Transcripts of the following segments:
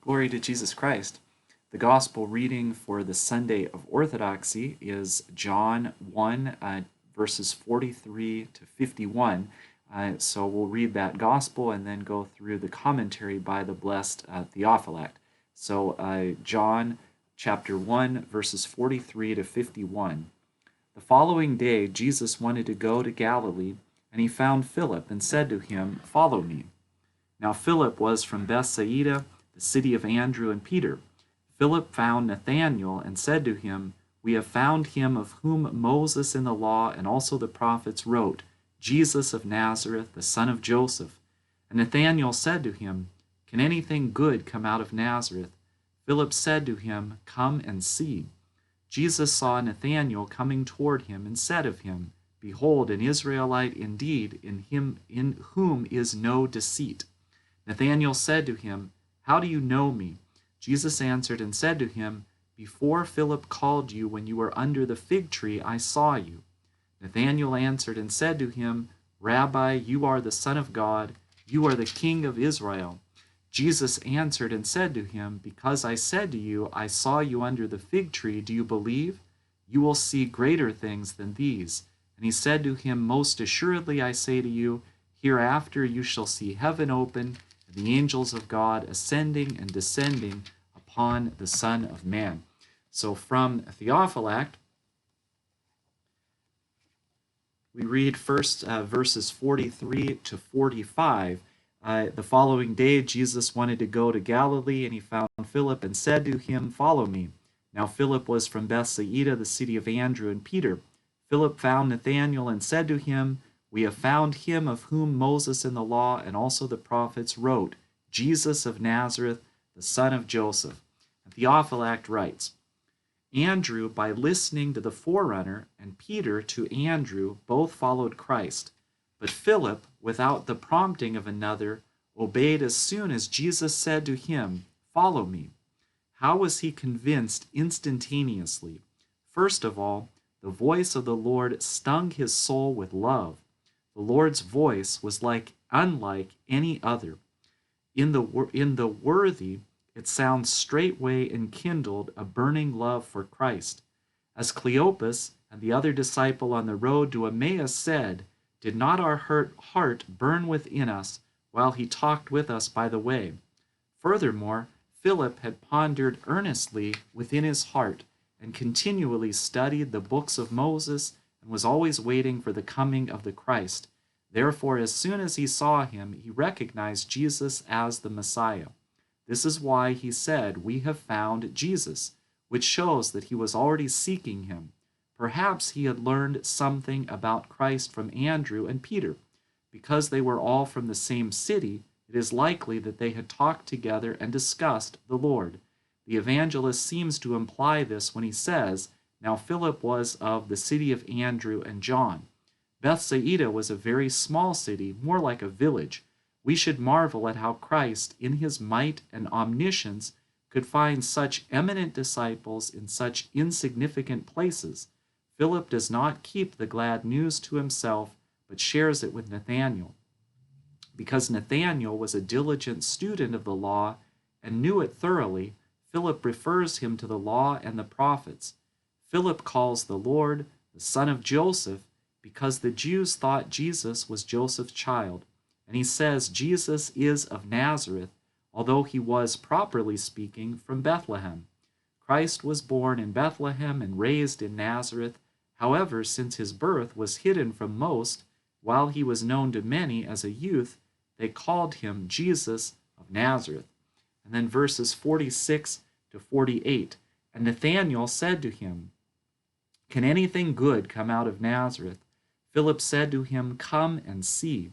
Glory to Jesus Christ. The gospel reading for the Sunday of Orthodoxy is John 1, verses 43 to 51. So we'll read that gospel and then go through the commentary by the blessed Theophylact. So John chapter 1, verses 43 to 51. The following day, Jesus wanted to go to Galilee, and he found Philip and said to him, "Follow me." Now Philip was from Bethsaida, the city of Andrew and Peter. Philip found Nathanael and said to him, "We have found him of whom Moses in the law and also the prophets wrote, Jesus of Nazareth, the son of Joseph." And Nathanael said to him, "Can anything good come out of Nazareth?" Philip said to him, "Come and see." Jesus saw Nathanael coming toward him and said of him, "Behold, an Israelite indeed, in whom is no deceit." Nathanael said to him, "How do you know me?" Jesus answered and said to him, "Before Philip called you when you were under the fig tree, I saw you." Nathanael answered and said to him, "Rabbi, you are the Son of God, you are the King of Israel." Jesus answered and said to him, "Because I said to you, I saw you under the fig tree, do you believe? You will see greater things than these." And he said to him, "Most assuredly I say to you, hereafter you shall see heaven open, and the angels of God ascending and descending upon the Son of Man." So from Theophylact, we read first verses 43 to 45. The following day, Jesus wanted to go to Galilee, and he found Philip and said to him, "Follow me." Now Philip was from Bethsaida, the city of Andrew and Peter. Philip found Nathanael and said to him, "We have found him of whom Moses in the law and also the prophets wrote, Jesus of Nazareth, the son of Joseph." And Theophylact writes, Andrew, by listening to the forerunner, and Peter to Andrew, both followed Christ. But Philip, without the prompting of another, obeyed as soon as Jesus said to him, "Follow me." How was he convinced instantaneously? First of all, the voice of the Lord stung his soul with love. The Lord's voice was unlike any other. In the worthy, it sounds straightway enkindled a burning love for Christ. As Cleopas and the other disciple on the road to Emmaus said, "Did not our heart burn within us while he talked with us by the way?" Furthermore, Philip had pondered earnestly within his heart and continually studied the books of Moses and was always waiting for the coming of the Christ. Therefore, as soon as he saw him, he recognized Jesus as the Messiah. This is why he said, "We have found Jesus," which shows that he was already seeking him. Perhaps he had learned something about Christ from Andrew and Peter. Because they were all from the same city, it is likely that they had talked together and discussed the Lord. The evangelist seems to imply this when he says, "Now Philip was of the city of Andrew and John." Bethsaida was a very small city, more like a village. We should marvel at how Christ, in his might and omniscience, could find such eminent disciples in such insignificant places. Philip does not keep the glad news to himself, but shares it with Nathanael. Because Nathanael was a diligent student of the law and knew it thoroughly, Philip refers him to the law and the prophets. Philip calls the Lord the son of Joseph because the Jews thought Jesus was Joseph's child. And he says Jesus is of Nazareth, although he was, properly speaking, from Bethlehem. Christ was born in Bethlehem and raised in Nazareth. However, since his birth was hidden from most, while he was known to many as a youth, they called him Jesus of Nazareth. And then verses 46 to 48. And Nathanael said to him, "Can anything good come out of Nazareth?" Philip said to him, "Come and see."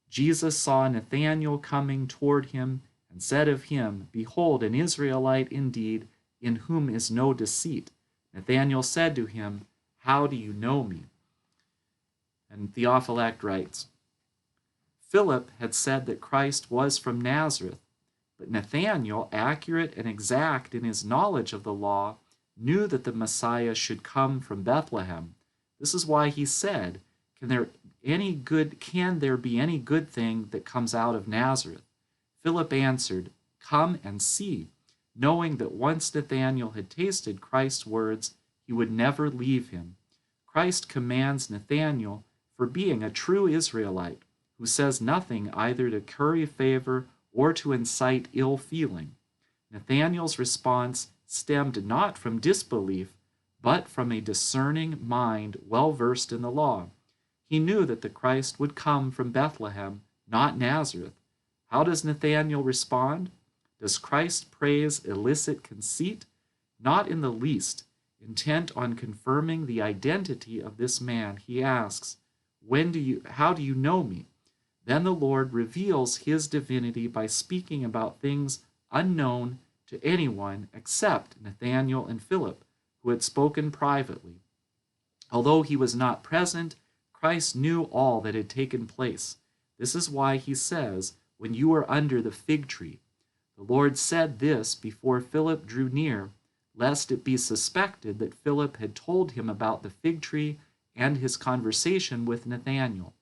Jesus saw Nathanael coming toward him and said of him, "Behold, an Israelite indeed, in whom is no deceit." Nathanael said to him, "How do you know me?" And Theophylact writes, Philip had said that Christ was from Nazareth, but Nathanael, accurate and exact in his knowledge of the law, knew that the Messiah should come from Bethlehem. This is why he said, Can there be any good thing that comes out of Nazareth? Philip answered, "Come and see," knowing that once Nathanael had tasted Christ's words, he would never leave him. Christ commands Nathanael for being a true Israelite, who says nothing either to curry favor or to incite ill feeling. Nathanael's response stemmed not from disbelief, but from a discerning mind well versed in the law. He knew that the Christ would come from Bethlehem, not Nazareth. How does Nathanael respond? Does Christ's praise elicit conceit? Not in the least. Intent on confirming the identity of this man, he asks, "How do you know me?" Then the Lord reveals his divinity by speaking about things unknown to anyone except Nathanael and Philip, who had spoken privately. Although he was not present, Christ knew all that had taken place. This is why he says, "When you were under the fig tree." The Lord said this before Philip drew near, lest it be suspected that Philip had told him about the fig tree and his conversation with Nathanael.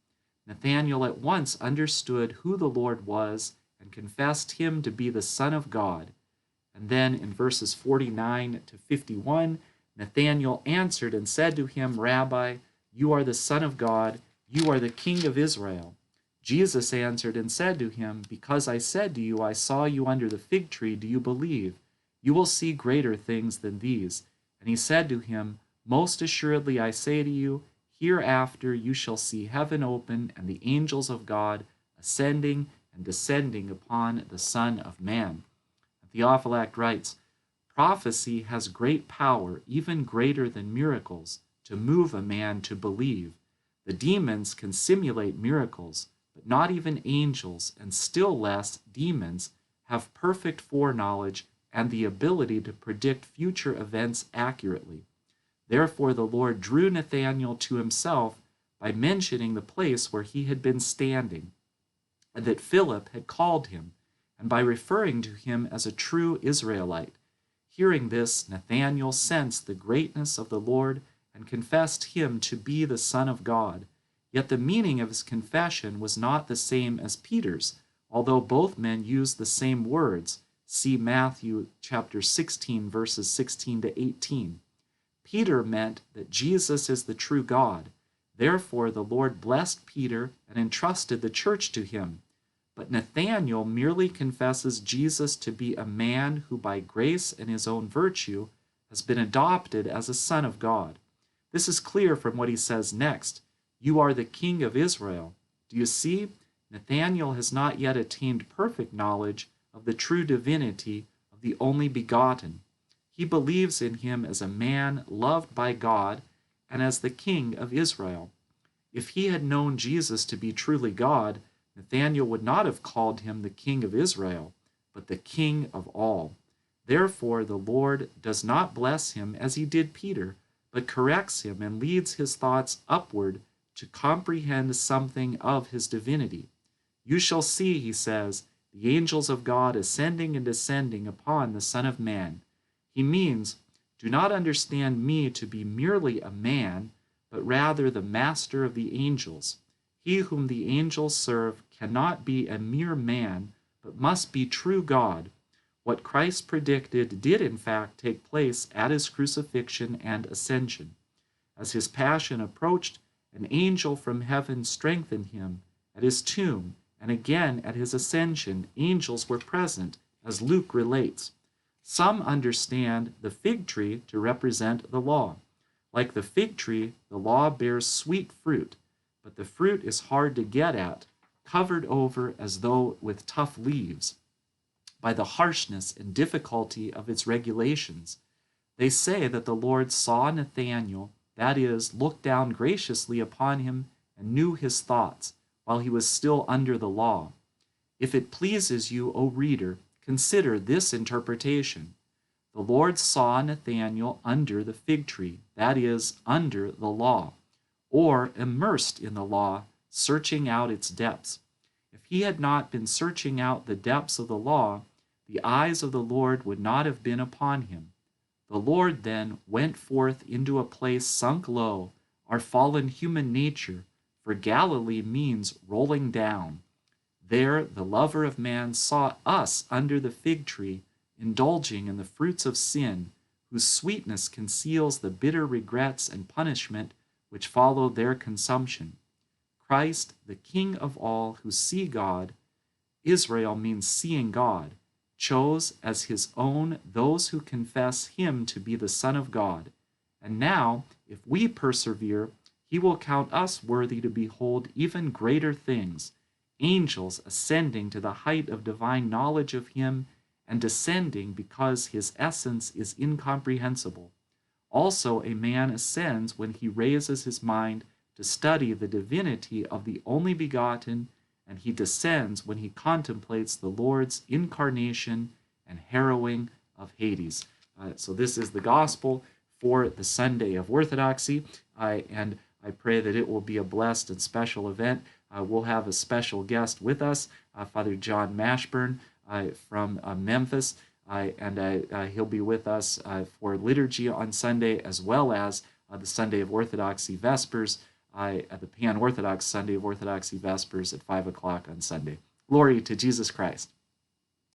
Nathanael at once understood who the Lord was and confessed him to be the Son of God. And then in verses 49 to 51, Nathanael answered and said to him, "Rabbi, you are the Son of God, you are the King of Israel." Jesus answered and said to him, "Because I said to you, I saw you under the fig tree, do you believe? You will see greater things than these." And he said to him, "Most assuredly I say to you, hereafter you shall see heaven open and the angels of God ascending and descending upon the Son of Man." And Theophylact writes, "Prophecy has great power, even greater than miracles, to move a man to believe. The demons can simulate miracles, but not even angels, and still less demons, have perfect foreknowledge and the ability to predict future events accurately. Therefore the Lord drew Nathanael to himself by mentioning the place where he had been standing, and that Philip had called him, and by referring to him as a true Israelite. Hearing this, Nathanael sensed the greatness of the Lord and confessed him to be the Son of God. Yet the meaning of his confession was not the same as Peter's, although both men used the same words. See Matthew chapter 16, verses 16 to 18. Peter meant that Jesus is the true God. Therefore the Lord blessed Peter and entrusted the church to him. But Nathanael merely confesses Jesus to be a man who by grace and his own virtue has been adopted as a son of God. This is clear from what he says next. "You are the King of Israel." Do you see? Nathanael has not yet attained perfect knowledge of the true divinity of the only begotten. He believes in him as a man loved by God and as the King of Israel. If he had known Jesus to be truly God, Nathanael would not have called him the King of Israel, but the King of all. Therefore the Lord does not bless him as he did Peter, but corrects him and leads his thoughts upward to comprehend something of his divinity. "You shall see," he says, "the angels of God ascending and descending upon the Son of Man." He means, do not understand me to be merely a man, but rather the master of the angels. He whom the angels serve cannot be a mere man, but must be true God. What Christ predicted did in fact take place at his crucifixion and ascension. As his passion approached, an angel from heaven strengthened him. At his tomb, and again at his ascension, angels were present, as Luke relates. Some understand the fig tree to represent the law. Like the fig tree, the law bears sweet fruit, but the fruit is hard to get at, covered over as though with tough leaves, by the harshness and difficulty of its regulations. They say that the Lord saw Nathanael, that is, looked down graciously upon him and knew his thoughts, while he was still under the law. If it pleases you, O reader, consider this interpretation. The Lord saw Nathanael under the fig tree, that is, under the law, or immersed in the law, searching out its depths. If he had not been searching out the depths of the law, the eyes of the Lord would not have been upon him. The Lord then went forth into a place sunk low, our fallen human nature, for Galilee means rolling down. There the lover of man saw us under the fig tree, indulging in the fruits of sin, whose sweetness conceals the bitter regrets and punishment which follow their consumption. Christ, the King of all who see God, Israel means seeing God, chose as his own those who confess him to be the Son of God. And now, if we persevere, he will count us worthy to behold even greater things, angels ascending to the height of divine knowledge of him, and descending because his essence is incomprehensible. Also, a man ascends when he raises his mind to study the divinity of the only begotten, and he descends when he contemplates the Lord's incarnation and harrowing of Hades. So this is the gospel for the Sunday of Orthodoxy, and I pray that it will be a blessed and special event. We'll have a special guest with us, Father John Mashburn from Memphis, and he'll be with us for liturgy on Sunday, as well as the Sunday of Orthodoxy Vespers, at the Pan-Orthodox Sunday of Orthodoxy Vespers at 5 o'clock on Sunday. Glory to Jesus Christ.